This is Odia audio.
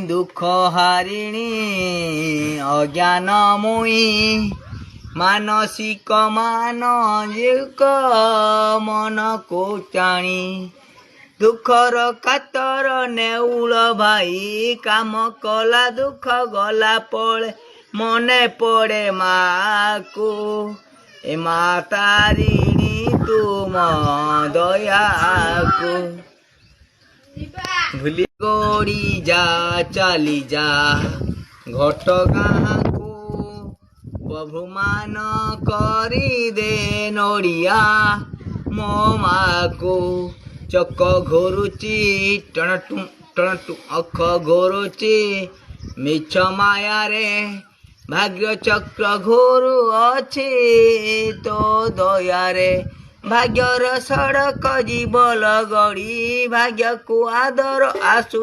ଦୁଃଖ ହାରିଣୀ ଅଜ୍ଞାନ ମୁଇଁ ମାନସିକ ମାନସିକ ମନକୁ ଟାଣି ଦୁଃଖର କାତର ନେଉଳ ଭାଇ କାମ କଲା ଦୁଃଖ ଗଲା ପଳେ ମନେ ପଡ଼େ ମାକୁ ଏ ମା ତାରିଣୀ ତୁମ ଦୟାକୁ ଭୁଲି ଗଡ଼ି ଯା ଚାଲି ଯା ଘଟଗାଁକୁ ପ୍ରଭୁମାନ କରିଦେ ନଡ଼ିଆ ମୋ ମାକୁ ଚକ ଘୋରୁଚି ଟଣଟୁ ଟଣଟୁ ଅଖ ଘୋରୁଚି ମିଛ ମାୟାରେ ଭାଗ୍ୟ ଚକ୍ର ଘୋରୁ ଅଛି ତୋ ଦୟାରେ ଭାଗ୍ୟର ସଡ଼କ ଜୀବଲ ଗଡ଼ି ଭାଗ୍ୟକୁ ଆଦର ଆସୁ